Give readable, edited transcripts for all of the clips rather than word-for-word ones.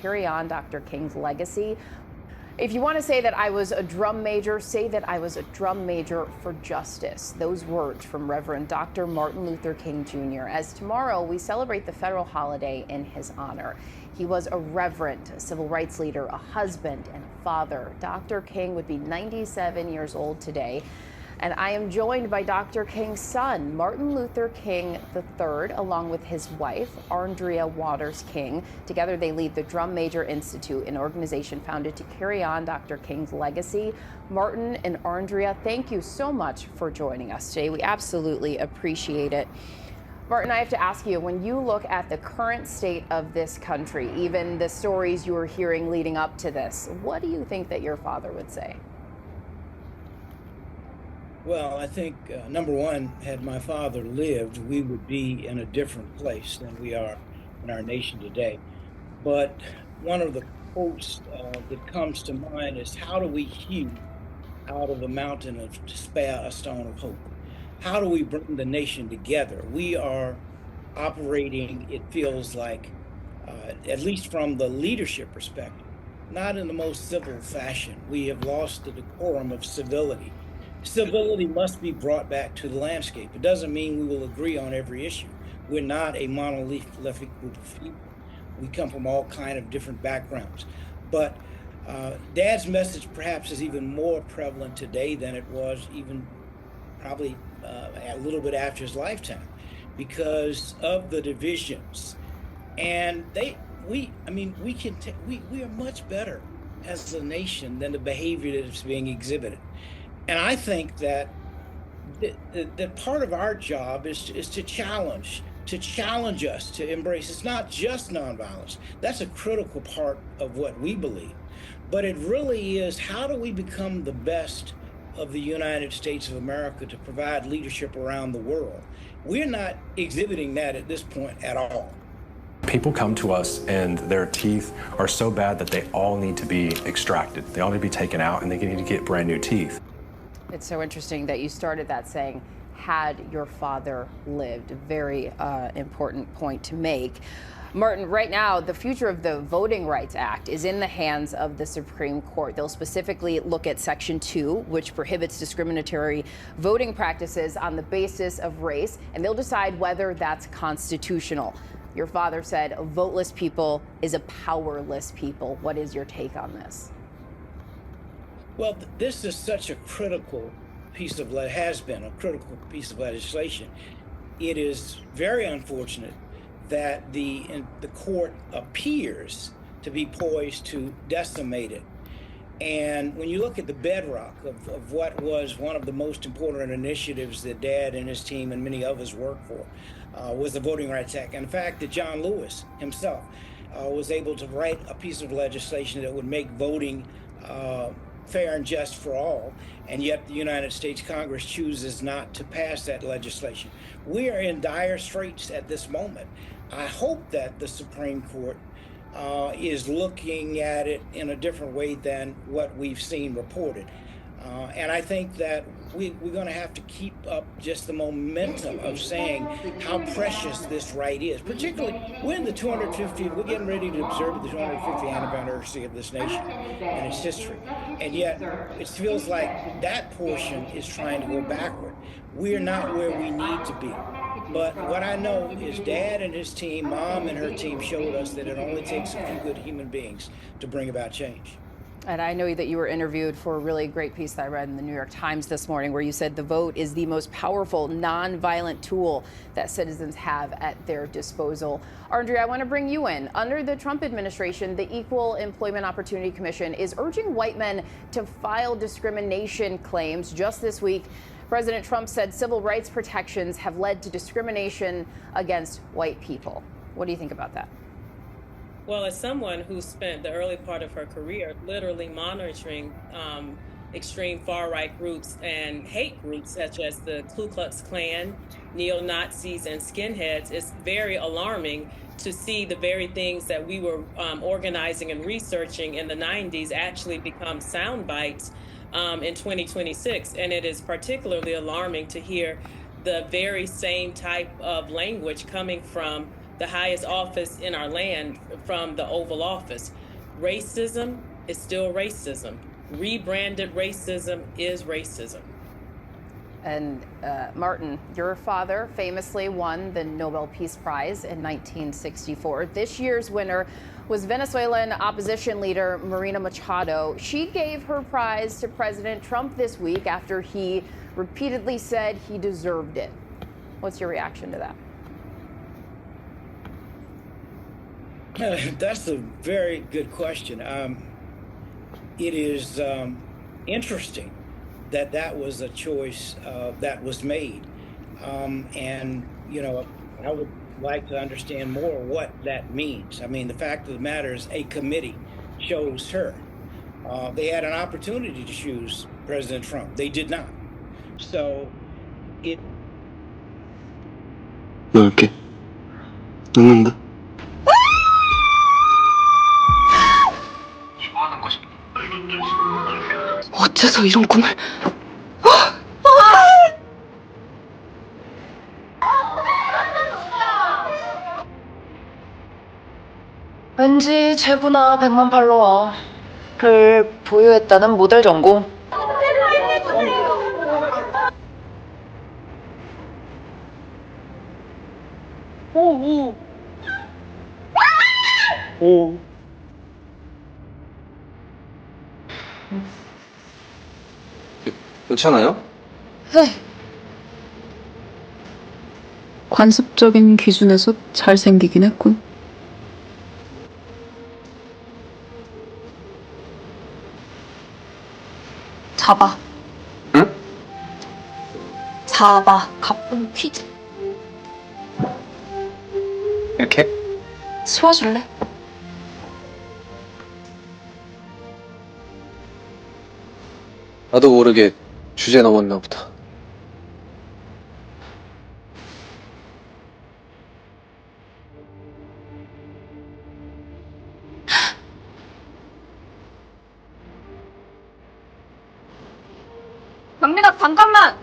carry on Dr. King's legacy. If you want to say that I was a drum major, say that I was a drum major for justice. Those words from Reverend Dr. Martin Luther King Jr. As tomorrow we celebrate the federal holiday in his honor. He was a reverend, a civil rights leader, a husband, and a father. Dr. King would be 97 years old today. And I am joined by Dr. King's son, Martin Luther King III, along with his wife, Andrea Waters King. Together, they lead the Drum Major Institute, an organization founded to carry on Dr. King's legacy. Martin and Andrea, thank you so much for joining us today. We absolutely appreciate it. Martin, I have to ask you, when you look at the current state of this country, even the stories you were hearing leading up to this, what do you think that your father would say? Well, I think, number one, had my father lived, we would be in a different place than we are in our nation today. But one of the quotes that comes to mind is, how do we hew out of a mountain of despair a stone of hope? How do we bring the nation together? We are operating, it feels like, at least from the leadership perspective, not in the most civil fashion. We have lost the decorum of civility. Civility must be brought back to the landscape. It doesn't mean we will agree on every issue. We're not a monolithic group of people. We come from all kind of different backgrounds. But Dad's message perhaps is even more prevalent today than it was even probably a little bit after his lifetime, because of the divisions. And we are much better as a nation than the behavior that is being exhibited. And I think that that part of our job is to challenge us to embrace. It's not just nonviolence. That's a critical part of what we believe. But it really is, how do we become the best of the United States of America to provide leadership around the world? We're not exhibiting that at this point at all. People come to us and their teeth are so bad that they all need to be extracted. They all need to be taken out and they need to get brand new teeth. It's so interesting that you started that saying, had your father lived. A very important point to make. Martin, right now, the future of the Voting Rights Act is in the hands of the Supreme Court. They'll specifically look at Section 2, which prohibits discriminatory voting practices on the basis of race, and they'll decide whether that's constitutional. Your father said a voteless people is a powerless people. What is your take on this? Well, this is such a critical piece of has been a critical piece of legislation. It is very unfortunate that the court appears to be poised to decimate it. And when you look at the bedrock of what was one of the most important initiatives that Dad and his team and many others worked for, was the Voting Rights Act. And the fact that John Lewis himself was able to write a piece of legislation that would make voting fair and just for all, and yet the United States Congress chooses not to pass that legislation. We are in dire straits at this moment. I hope that the Supreme Court is looking at it in a different way than what we've seen reported. And I think that we're going to have to keep up just the momentum of saying how precious this right is. Particularly when we're getting ready to observe the 250th anniversary of this nation and its history. And yet it feels like that portion is trying to go backward. We're not where we need to be. But what I know is Dad and his team, Mom and her team showed us that it only takes a few good human beings to bring about change. And I know that you were interviewed for a really great piece that I read in the New York Times this morning, where you said the vote is the most powerful nonviolent tool that citizens have at their disposal. Andrea, I want to bring you in. Under the Trump administration, the Equal Employment Opportunity Commission is urging white men to file discrimination claims. Just this week, President Trump said civil rights protections have led to discrimination against white people. What do you think about that? Well, as someone who spent the early part of her career literally monitoring extreme far-right groups and hate groups such as the Ku Klux Klan, neo-Nazis, and skinheads, it's very alarming to see the very things that we were organizing and researching in the 90s actually become sound bites in 2026. And it is particularly alarming to hear the very same type of language coming from the highest office in our land from the Oval Office. Racism is still racism. Rebranded racism is racism. And Martin, your father famously won the Nobel Peace Prize in 1964. This year's winner was Venezuelan opposition leader Marina Machado. She gave her prize to President Trump this week after he repeatedly said he deserved it. What's your reaction to that? That's a very good question. It is interesting that that was a choice that was made. And, you know, I would like to understand more what that means. I mean, the fact of the matter is a committee chose her. They had an opportunity to choose President Trump. They did not. So it. 너 이렇게 늙는다. 뭐하는 거지? 어째서 이런 꿈을? 왠지 제부나 100만 팔로워를 보유했다는 모델 전공. 오. 괜찮아요? 관습적인 기준에서 잘생기긴 했군. 잡아. 응? 잡아. 가쁜 퀴즈. 이렇게? 수화줄래? 나도 모르게 주제 넘었나 보다. 막내가 잠깐만!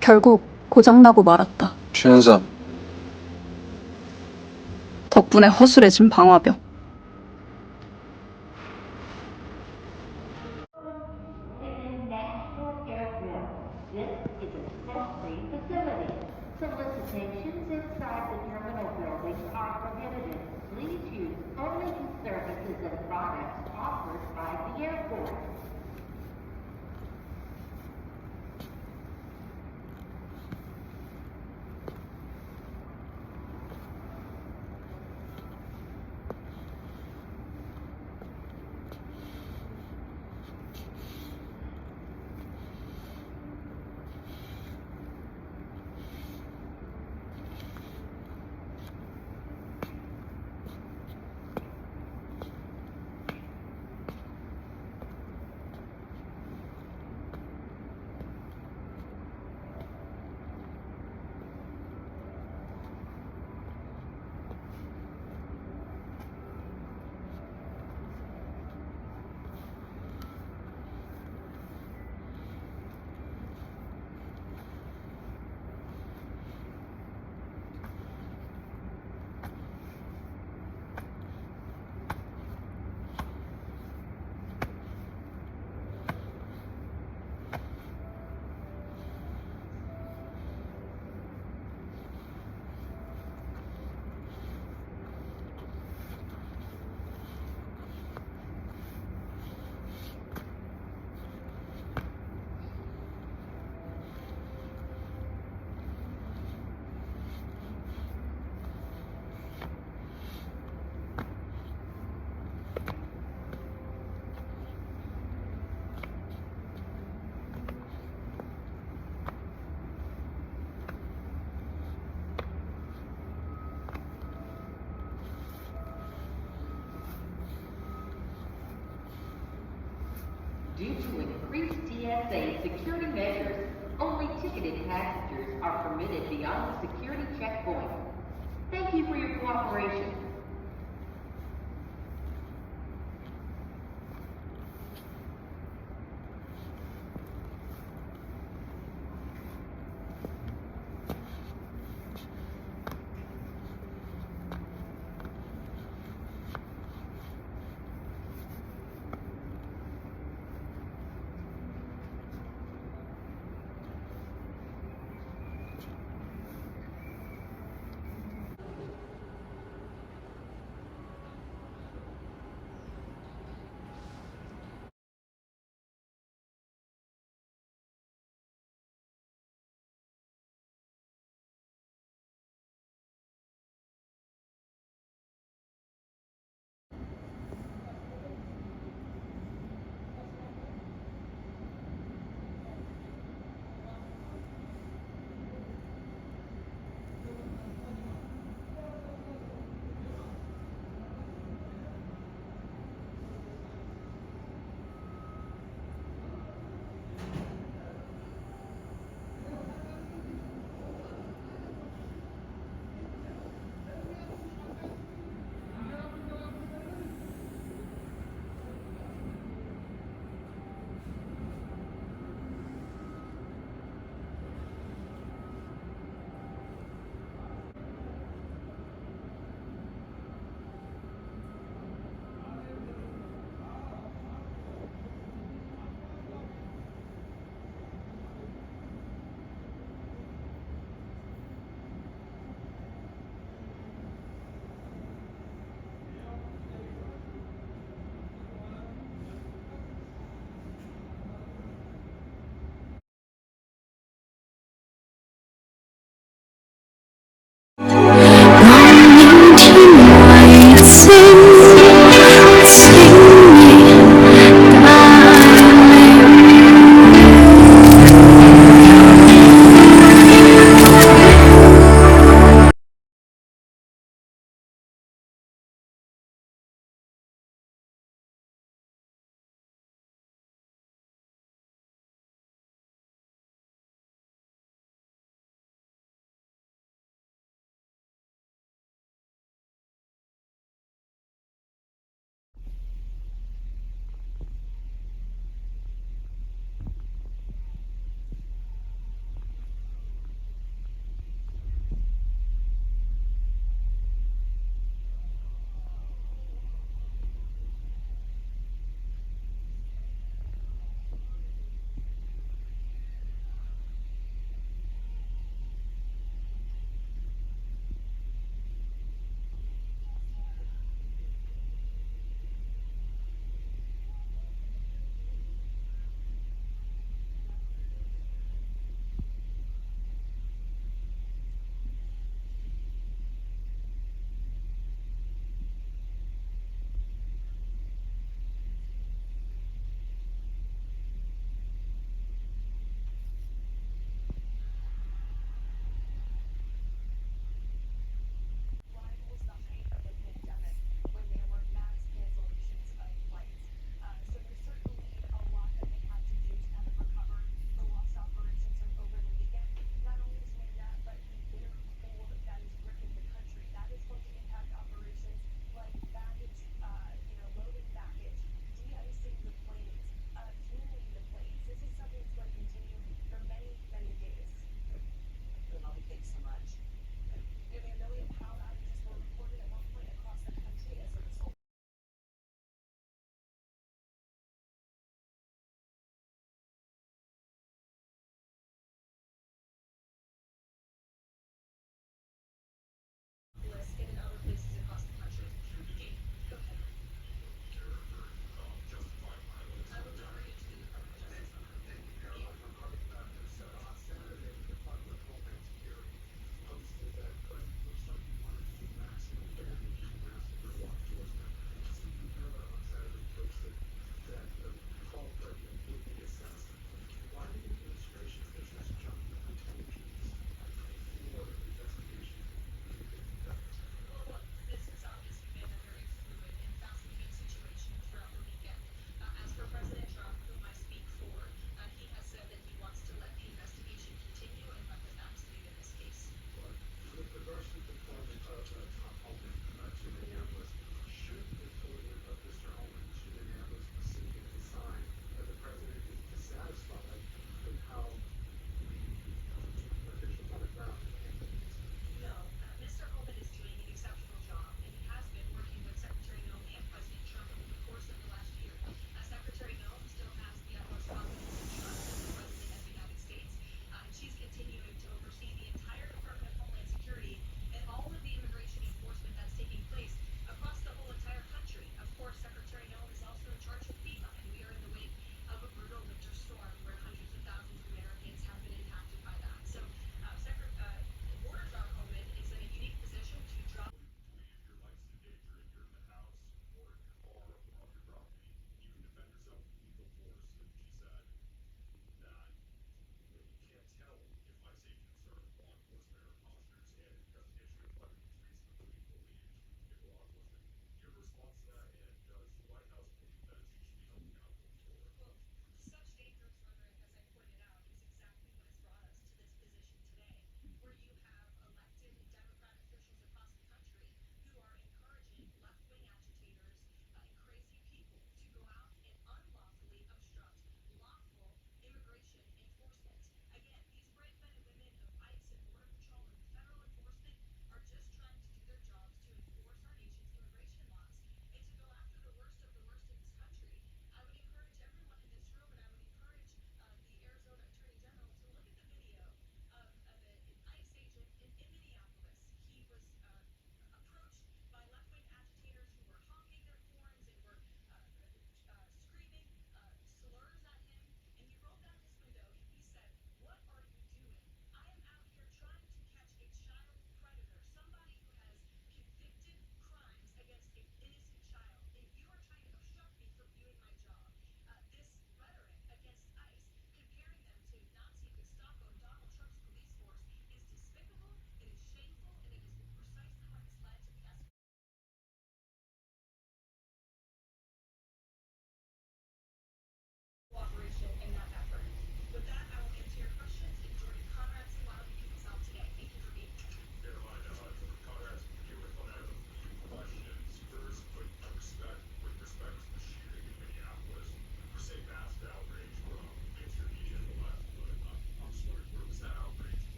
결국 고장나고 말았다. 최현삼, 덕분에 허술해진 방화벽. Solicitations inside the terminal building are prohibited. Please use only the services and products offered by the airport. Due to increased TSA security measures, only ticketed passengers are permitted beyond the security checkpoint. Thank you for your cooperation.